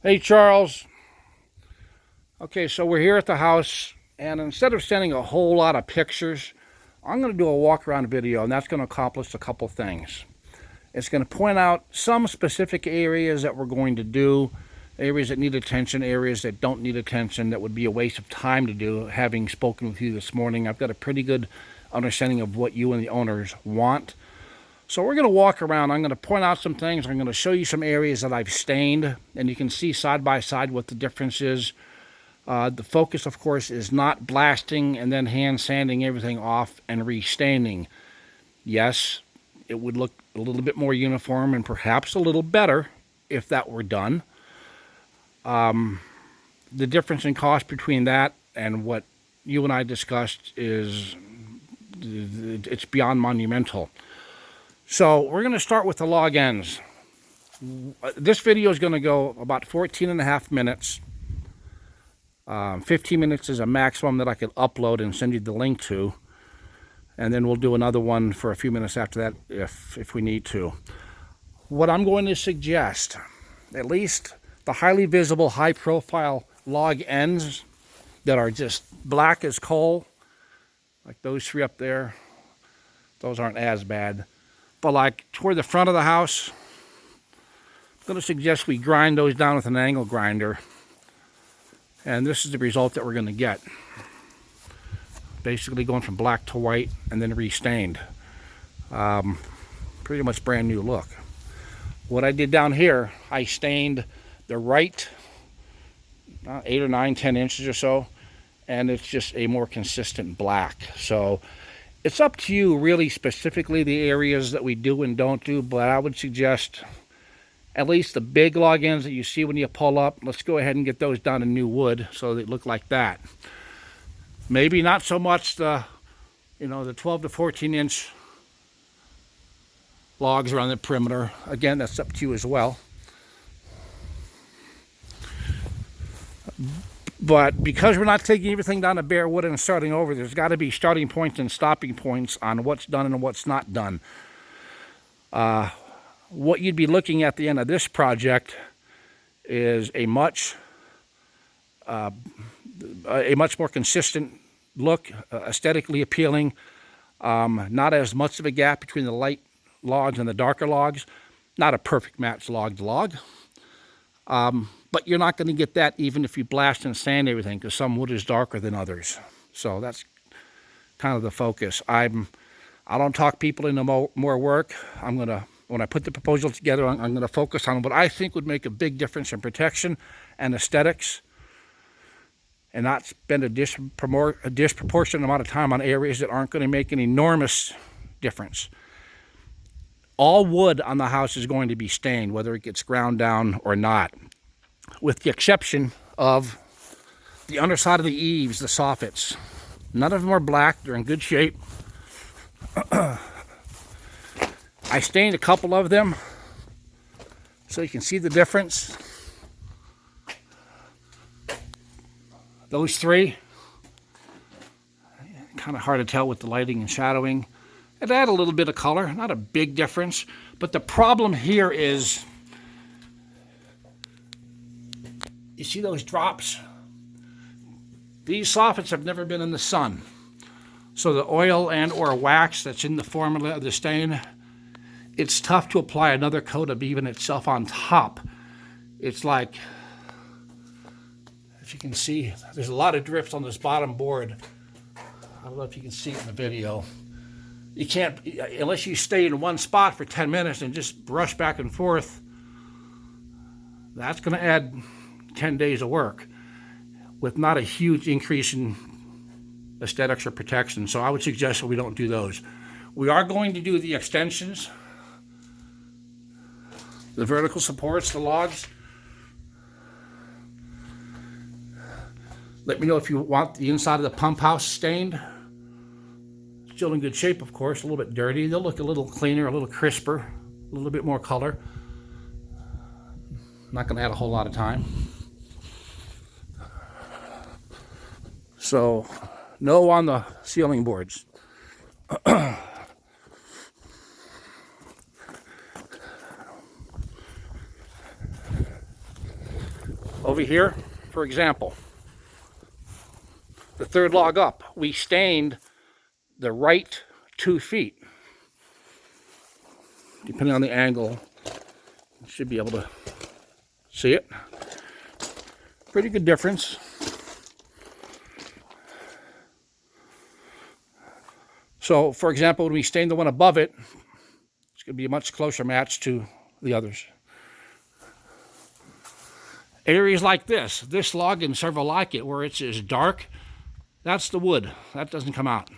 Hey, Charles. Okay, so we're here at the house, and instead of sending a whole lot of pictures, I'm going to do a walk around video, and that's going to accomplish a couple things. It's going to point out some specific areas that we're going to do, areas that need attention, areas that don't need attention, that would be a waste of time to do. Having spoken with you this morning, I've got a pretty good understanding of what you and the owners want. So we're going to walk around. I'm going to point out some things. I'm going to show you some areas that I've stained, and you can see side by side what the difference is. The focus, of course, is not blasting and then hand sanding everything off and restaining. Yes, it would look a little bit more uniform and perhaps a little better if that were done. The difference in cost between that and what you and I discussed is it's beyond monumental. So we're going to start with the log ends. This video is going to go about 14 and a half minutes. 15 minutes is a maximum that I could upload and send you the link to. And then we'll do another one for a few minutes after that if we need to. What I'm going to suggest, at least the highly visible, high profile log ends that are just black as coal, like those three up there, those aren't as bad. But like toward the front of the house, I'm going to suggest we grind those down with an angle grinder. And this is the result that we're going to get. Basically going from black to white and then restained. Pretty much brand new look. What I did down here, I stained the right 8 or 9, 10 inches or so, and it's just a more consistent black. So it's up to you really specifically the areas that we do and don't do, but I would suggest at least the big log ends that you see when you pull up, let's go ahead and get those done in new wood so they look like that. Maybe not so much the 12 to 14 inch logs around the perimeter. Again, that's up to you as well. But because we're not taking everything down to bare wood and starting over, there's got to be starting points and stopping points on what's done and what's not done. What you'd be looking at the end of this project is a much more consistent look, aesthetically appealing. Not as much of a gap between the light logs and the darker logs. Not a perfect match log to log. But you're not going to get that even if you blast and sand everything, because some wood is darker than others. So that's kind of the focus. I don't talk people into more work. When I put the proposal together, I'm going to focus on what I think would make a big difference in protection and aesthetics, and not spend a disproportionate amount of time on areas that aren't going to make an enormous difference. All wood on the house is going to be stained, whether it gets ground down or not, with the exception of the underside of the eaves, the soffits. None of them are black. They're in good shape. I stained a couple of them so you can see the difference. Those three, kind of hard to tell with the lighting and shadowing. It added a little bit of color, not a big difference. But the problem here is, you see those drops? These soffits have never been in the sun. So the oil and or wax that's in the formula of the stain, it's tough to apply another coat of even itself on top. It's like, if you can see, there's a lot of drips on this bottom board. I don't know if you can see it in the video. You can't, unless you stay in one spot for 10 minutes and just brush back and forth, that's going to add 10 days of work with not a huge increase in aesthetics or protection. So I would suggest that we don't do those. We are going to do the extensions, the vertical supports, the logs. Let me know if you want the inside of the pump house stained. Still in good shape, of course, a little bit dirty. They'll look a little cleaner, a little crisper, a little bit more color. Not going to add a whole lot of time. So, no on the ceiling boards. Over here, for example, the third log up, we stained the right 2 feet. Depending on the angle, you should be able to see it. Pretty good difference. So, for example, when we stain the one above it, it's going to be a much closer match to the others. Areas like this log and several like it, where it's as dark, that's the wood. That doesn't come out.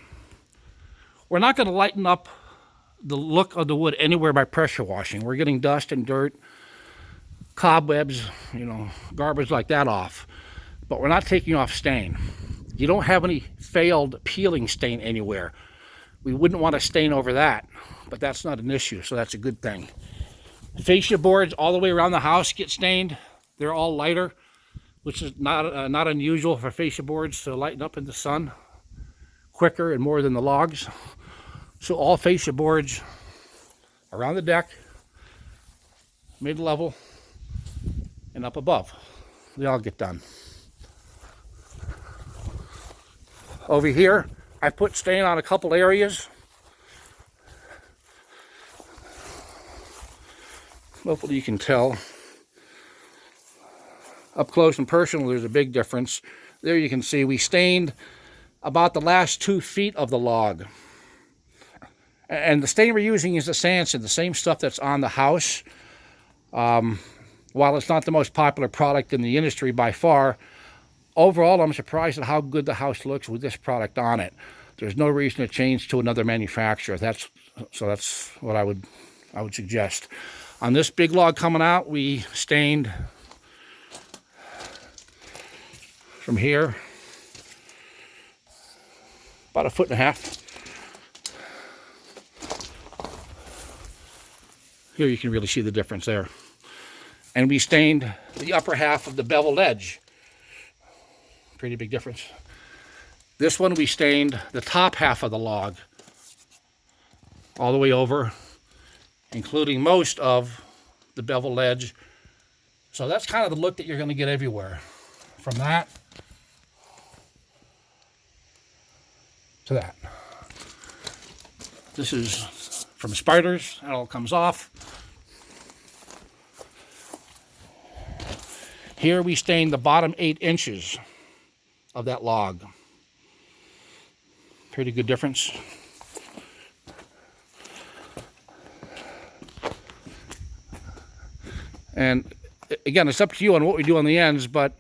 We're not going to lighten up the look of the wood anywhere by pressure washing. We're getting dust and dirt, cobwebs, garbage like that off. But we're not taking off stain. You don't have any failed peeling stain anywhere. We wouldn't want to stain over that, but that's not an issue, so that's a good thing. Fascia boards all the way around the house get stained. They're all lighter, which is not unusual for fascia boards to lighten up in the sun quicker and more than the logs. So all fascia boards around the deck, mid-level, and up above, they all get done. Over here, I put stain on a couple areas. Hopefully you can tell. Up close and personal, there's a big difference. There you can see we stained about the last 2 feet of the log. And the stain we're using is the Sanson, the same stuff that's on the house. While it's not the most popular product in the industry by far, overall I'm surprised at how good the house looks with this product on it. There's no reason to change to another manufacturer. That's what I would suggest. On this big log coming out, we stained from here about 1.5 feet. Here you can really see the difference there. And we stained the upper half of the beveled edge. Pretty big difference. This one we stained the top half of the log all the way over, including most of the beveled edge. So that's kind of the look that you're going to get everywhere. From that to that. This is from spiders. That all comes off. Here we stained the bottom 8 inches of that log. Pretty good difference. And again, it's up to you on what we do on the ends, but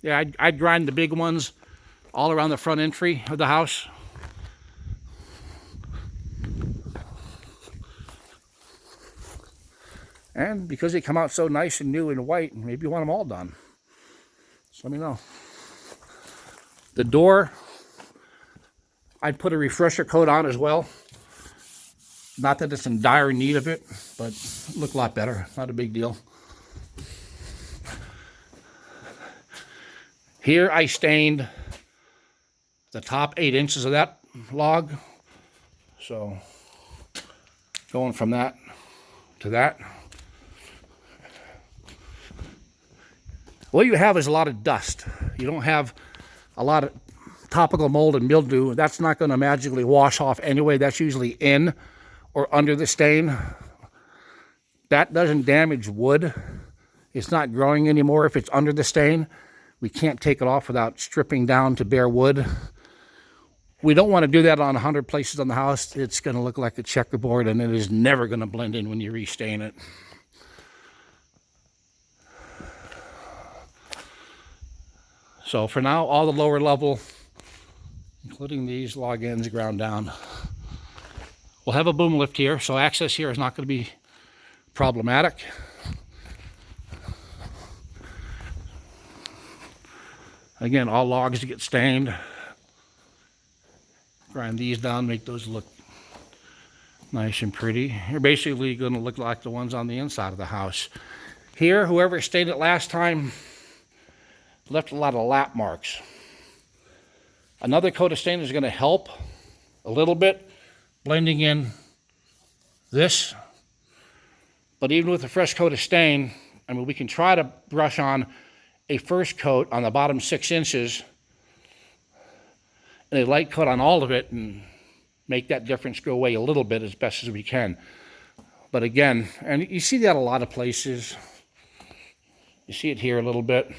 yeah, I'd grind the big ones all around the front entry of the house. And because they come out so nice and new and white, maybe you want them all done. Just let me know. The door, I'd put a refresher coat on as well. Not that it's in dire need of it, but it look a lot better. Not a big deal. Here I stained the top 8 inches of that log. So going from that to that. What you have is a lot of dust. You don't have a lot of topical mold and mildew. That's not going to magically wash off anyway. That's usually in or under the stain. That doesn't damage wood. It's not growing anymore if it's under the stain. We can't take it off without stripping down to bare wood. We don't want to do that on 100 places on the house. It's going to look like a checkerboard, and it is never going to blend in when you restain it. So for now, all the lower level, including these log ends, ground down. We'll have a boom lift here, so access here is not going to be problematic. Again, all logs get stained. Grind these down, make those look nice and pretty. You're basically going to look like the ones on the inside of the house. Here, whoever stained it last time left a lot of lap marks. Another coat of stain is going to help a little bit, blending in this. But even with a fresh coat of stain, I mean, we can try to brush on a first coat on the bottom 6 inches and a light coat on all of it and make that difference go away a little bit as best as we can. But again, and you see that a lot of places. You see it here a little bit.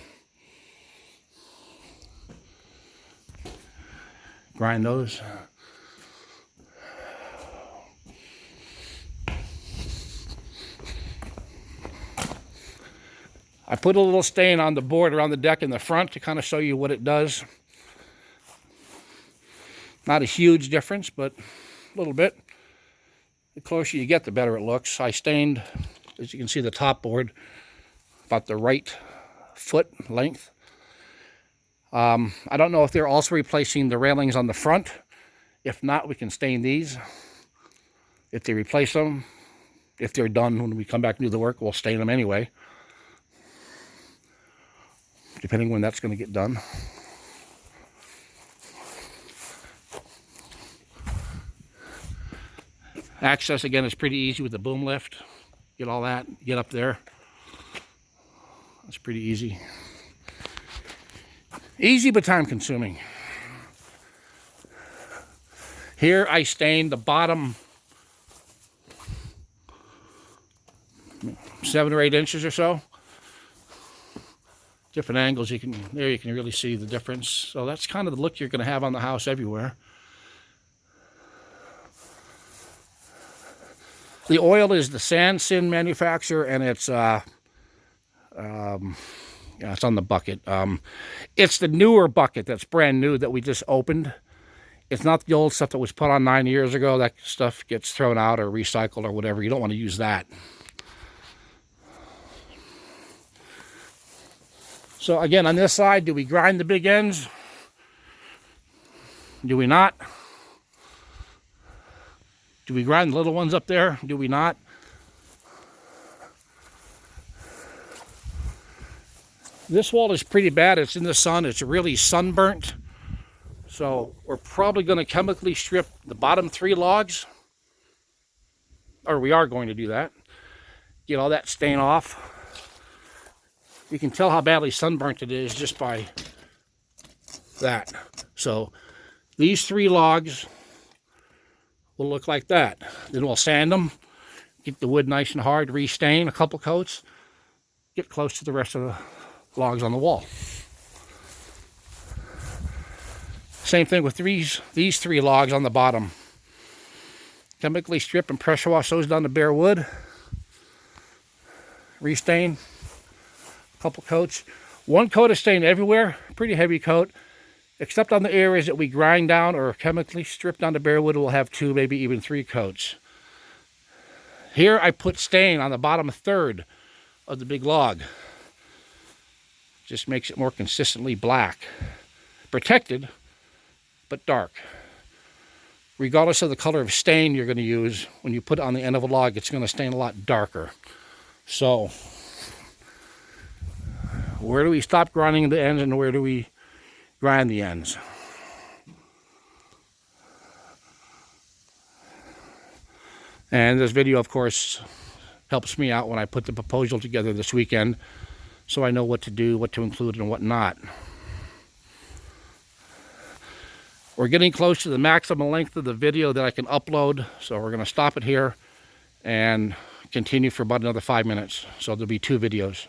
Grind those. I put a little stain on the board around the deck in the front to kind of show you what it does. Not a huge difference, but a little bit. The closer you get, the better it looks. I stained, as you can see, the top board about the right foot length. I don't know if they're also replacing the railings on the front. If not, we can stain these. If they replace them, if they're done when we come back and do the work, we'll stain them anyway, depending when that's going to get done. Access, again, is pretty easy with the boom lift. Get all that, get up there. It's pretty easy. Easy, but time consuming. Here I stained the bottom 7 or 8 inches or so. Different angles, you can really see the difference. So that's kind of the look you're going to have on the house everywhere. The oil is the Sansin manufacturer, and it's it's on the bucket. It's the newer bucket that's brand new that we just opened. It's not the old stuff that was put on 9 years ago. That stuff gets thrown out or recycled or whatever. You don't want to use that. So again, on this side, do we grind the big ends? Do we not? Do we grind the little ones up there? Do we not? This wall is pretty bad. It's in the sun. It's really sunburnt. So we're probably going to chemically strip the bottom 3 logs. Or we are going to do that. Get all that stain off. You can tell how badly sunburnt it is just by that. So these 3 logs will look like that. Then we'll sand them, get the wood nice and hard, restain a couple coats, get close to the rest of the logs on the wall. Same thing with these 3 logs on the bottom. Chemically strip and pressure wash those down to bare wood. Restain a couple coats. 1 coat of stain everywhere, pretty heavy coat. Except on the areas that we grind down or chemically strip down to bare wood, we'll have 2, maybe even 3 coats. Here I put stain on the bottom 1/3 of the big log. Just makes it more consistently black. Protected, but dark. Regardless of the color of stain you're going to use, when you put it on the end of a log, it's going to stain a lot darker. So, where do we stop grinding the ends and where do we grind the ends? And this video, of course, helps me out when I put the proposal together this weekend, so I know what to do, what to include, and what not. We're getting close to the maximum length of the video that I can upload, so we're going to stop it here and continue for about another 5 minutes. So there'll be 2 videos.